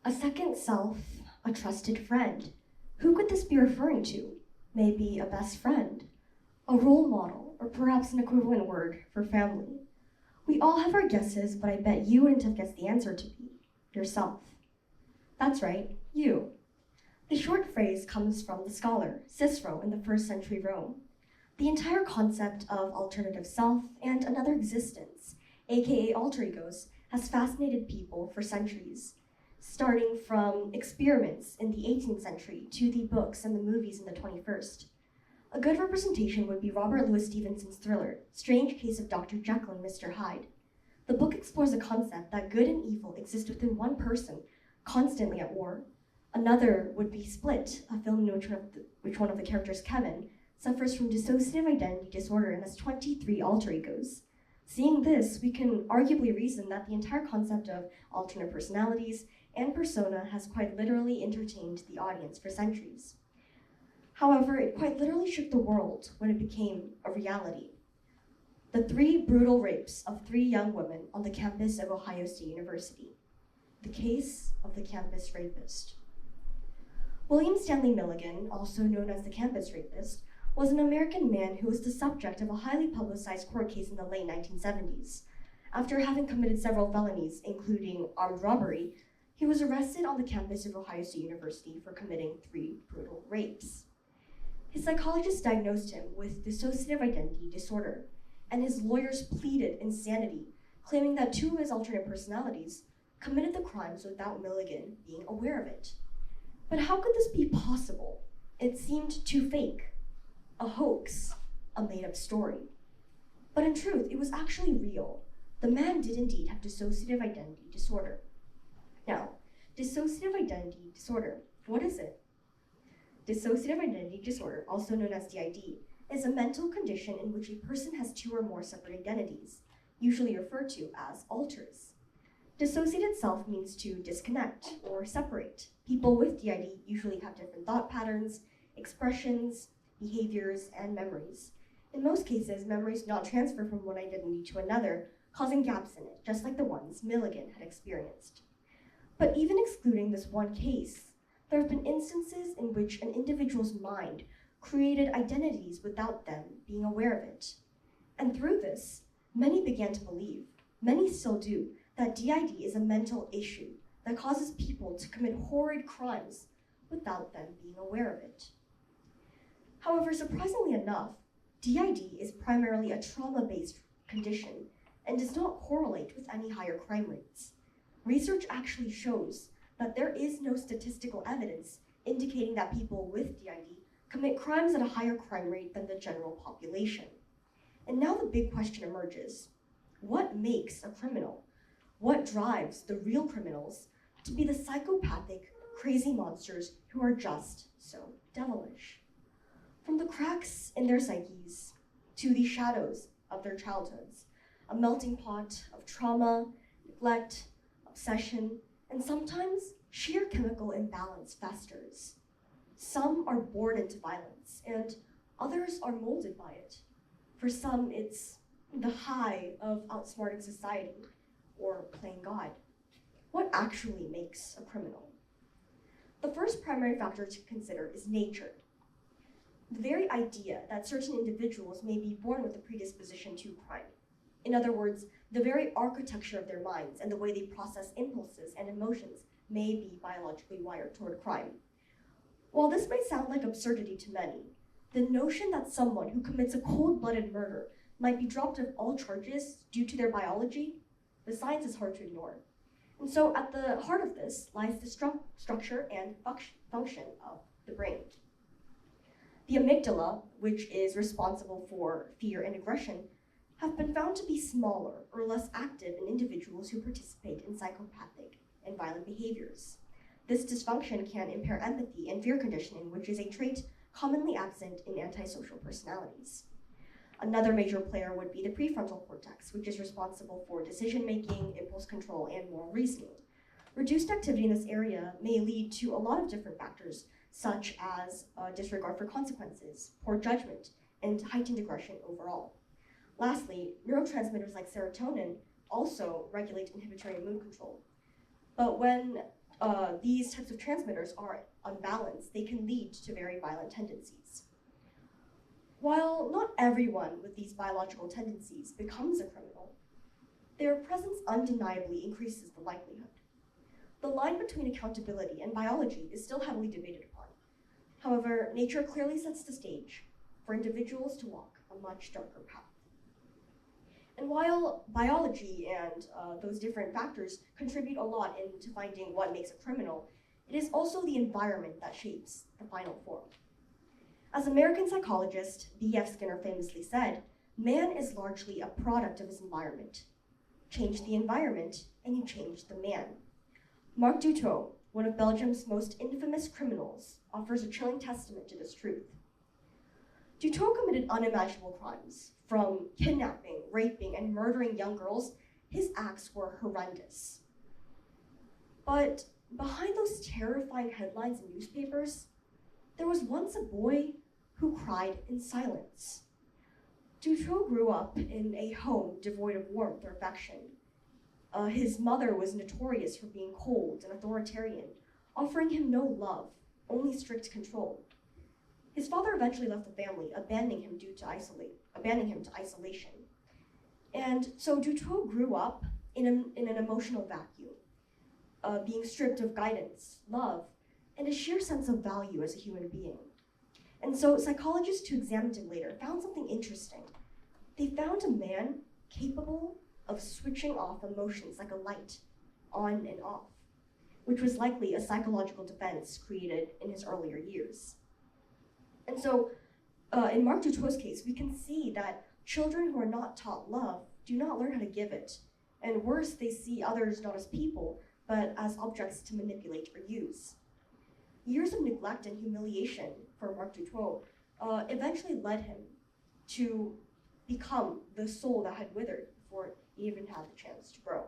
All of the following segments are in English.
A second self, a trusted friend. Who could this be referring to? Maybe a best friend, a role model, or perhaps an equivalent word for family. We all have our guesses, but I bet you wouldn't have guessed the answer to be yourself. That's right, you. The short phrase comes from the scholar Cicero in the 1st century Rome. The entire concept of alternative self and another existence, aka alter egos, has fascinated people for centuries, starting from experiments in the 18th century to the books and the movies in the 21st. A good representation would be Robert Louis Stevenson's thriller, Strange Case of Dr. Jekyll and Mr. Hyde. The book explores the concept that good and evil exist within one person, constantly at war. Another would be Split, a film in which one of the characters, Kevin, suffers from dissociative identity disorder and has 23 alter egos. Seeing this, we can arguably reason that the entire concept of alternate personalities and persona has quite literally entertained the audience for centuries. However, it quite literally shook the world when it became a reality. The 3 brutal rapes of 3 young women on the campus of Ohio State University. The case of the campus rapist. William Stanley Milligan, also known as the campus rapist, was an American man who was the subject of a highly publicized court case in the late 1970s. After having committed several felonies, including armed robbery, he was arrested on the campus of Ohio State University for committing 3 brutal rapes. His psychologist diagnosed him with dissociative identity disorder, and his lawyers pleaded insanity, claiming that 2 of his alternate personalities committed the crimes without Milligan being aware of it. But how could this be possible? It seemed too fake, a hoax, a made-up story. But in truth, it was actually real. The man did indeed have dissociative identity disorder. Now, dissociative identity disorder, what is it? Dissociative identity disorder, also known as DID, is a mental condition in which a person has 2 or more separate identities, usually referred to as alters. Dissociated self means to disconnect or separate. People with DID usually have different thought patterns, expressions, behaviors, and memories. In most cases, memories do not transfer from one identity to another, causing gaps in it, just like the ones Milligan had experienced. But even excluding this one case, there have been instances in which an individual's mind created identities without them being aware of it. And through this, many began to believe, many still do, that DID is a mental issue that causes people to commit horrid crimes without them being aware of it. However, surprisingly enough, DID is primarily a trauma-based condition and does not correlate with any higher crime rates. Research actually shows that there is no statistical evidence indicating that people with DID commit crimes at a higher crime rate than the general population. And now the big question emerges. What makes a criminal? What drives the real criminals to be the psychopathic, crazy monsters who are just so devilish? From the cracks in their psyches to the shadows of their childhoods, a melting pot of trauma, neglect, obsession, and sometimes sheer chemical imbalance festers. Some are born into violence, and others are molded by it. For some, it's the high of outsmarting society or playing God. What actually makes a criminal? The first primary factor to consider is nature. The very idea that certain individuals may be born with a predisposition to crime. In other words, the very architecture of their minds and the way they process impulses and emotions may be biologically wired toward crime. While this may sound like absurdity to many, the notion that someone who commits a cold-blooded murder might be dropped of all charges due to their biology, the science is hard to ignore. And so at the heart of this lies the structure and function of the brain. The amygdala, which is responsible for fear and aggression, have been found to be smaller or less active in individuals who participate in psychopathic and violent behaviors. This dysfunction can impair empathy and fear conditioning, which is a trait commonly absent in antisocial personalities. Another major player would be the prefrontal cortex, which is responsible for decision-making, impulse control, and moral reasoning. Reduced activity in this area may lead to a lot of different factors, such as disregard for consequences, poor judgment, and heightened aggression overall. Lastly, neurotransmitters like serotonin also regulate inhibitory mood control. But when these types of transmitters are unbalanced, they can lead to very violent tendencies. While not everyone with these biological tendencies becomes a criminal, their presence undeniably increases the likelihood. The line between accountability and biology is still heavily debated upon. However, nature clearly sets the stage for individuals to walk a much darker path. And while biology and those different factors contribute a lot into finding what makes a criminal, it is also the environment that shapes the final form. As American psychologist B.F. Skinner famously said, man is largely a product of his environment. Change the environment, and you change the man. Marc Dutroux, one of Belgium's most infamous criminals, offers a chilling testament to this truth. Dutroux committed unimaginable crimes. From kidnapping, raping, and murdering young girls, his acts were horrendous. But behind those terrifying headlines in newspapers, there was once a boy who cried in silence. Dutroux grew up in a home devoid of warmth or affection. His mother was notorious for being cold and authoritarian, offering him no love, only strict control. His father eventually left the family, abandoning him to isolation. And so Dutroux grew up in an emotional vacuum, being stripped of guidance, love, and a sheer sense of value as a human being. And so psychologists who examined him later found something interesting. They found a man capable of switching off emotions like a light, on and off, which was likely a psychological defense created in his earlier years. And so in Marc Dutroux's case, we can see that children who are not taught love do not learn how to give it. And worse, they see others not as people, but as objects to manipulate or use. Years of neglect and humiliation for Marc Dutroux eventually led him to become the soul that had withered before he even had the chance to grow.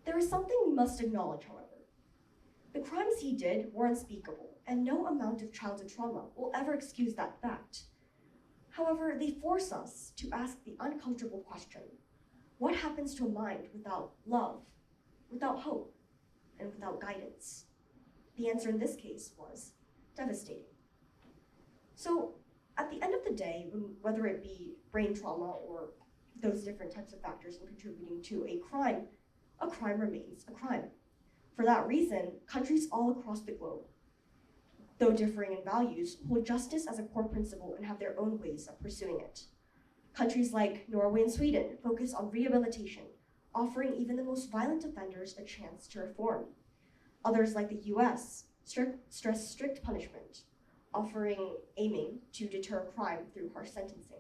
There is something we must acknowledge, however. The crimes he did were unspeakable, and no amount of childhood trauma will ever excuse that fact. However, they force us to ask the uncomfortable question: what happens to a mind without love, without hope, and without guidance? The answer in this case was devastating. So, at the end of the day, whether it be brain trauma or those different types of factors in contributing to a crime remains a crime. For that reason, countries all across the globe, though differing in values, hold justice as a core principle and have their own ways of pursuing it. Countries like Norway and Sweden focus on rehabilitation, offering even the most violent offenders a chance to reform. Others, like the US, stress strict punishment, aiming to deter crime through harsh sentencing.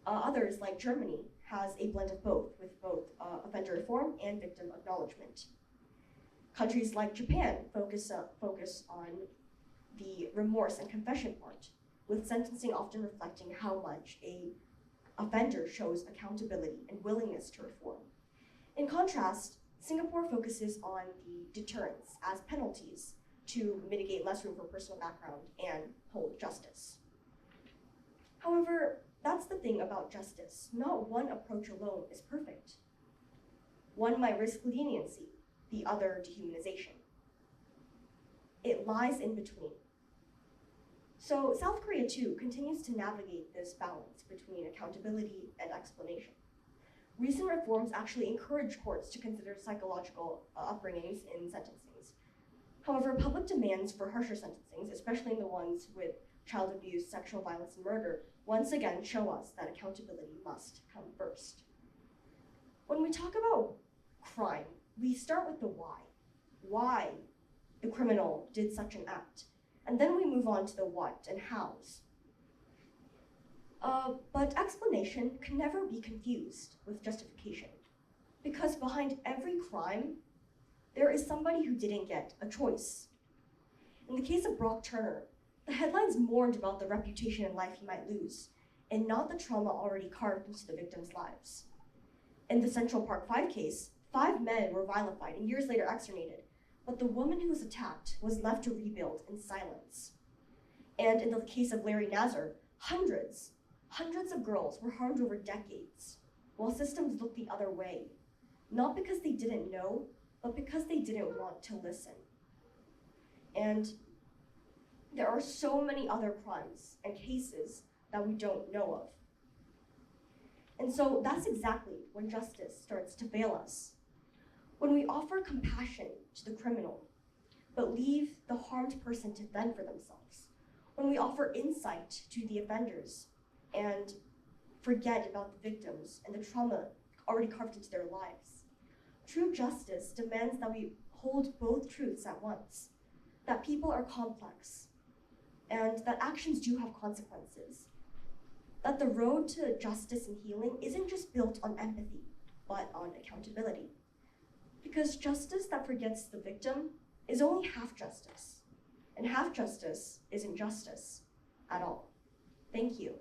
Others, like Germany, has a blend of both, with both offender reform and victim acknowledgement. Countries like Japan focus on the remorse and confession part, with sentencing often reflecting how much a offender shows accountability and willingness to reform. In contrast, Singapore focuses on the deterrence as penalties to mitigate less room for personal background and hold justice. However, that's the thing about justice. Not one approach alone is perfect. One might risk leniency, the other dehumanization. It lies in between. So South Korea, too, continues to navigate this balance between accountability and explanation. Recent reforms actually encourage courts to consider psychological upbringings in sentencings. However, public demands for harsher sentencings, especially in the ones with child abuse, sexual violence, and murder, once again show us that accountability must come first. When we talk about crime, we start with the why. Why the criminal did such an act. And then we move on to the what and hows. But explanation can never be confused with justification, because behind every crime, there is somebody who didn't get a choice. In the case of Brock Turner, the headlines mourned about the reputation and life he might lose, and not the trauma already carved into the victims' lives. In the Central Park 5 case, 5 men were vilified and years later exterminated, but the woman who was attacked was left to rebuild in silence. And in the case of Larry Nassar, hundreds of girls were harmed over decades, while systems looked the other way, not because they didn't know, but because they didn't want to listen. And there are so many other crimes and cases that we don't know of. And so that's exactly when justice starts to fail us. When we offer compassion to the criminal, but leave the harmed person to fend for themselves. When we offer insight to the offenders and forget about the victims and the trauma already carved into their lives. True justice demands that we hold both truths at once, that people are complex, and that actions do have consequences. That the road to justice and healing isn't just built on empathy, but on accountability. Because justice that forgets the victim is only half justice, and half justice isn't justice at all. Thank you.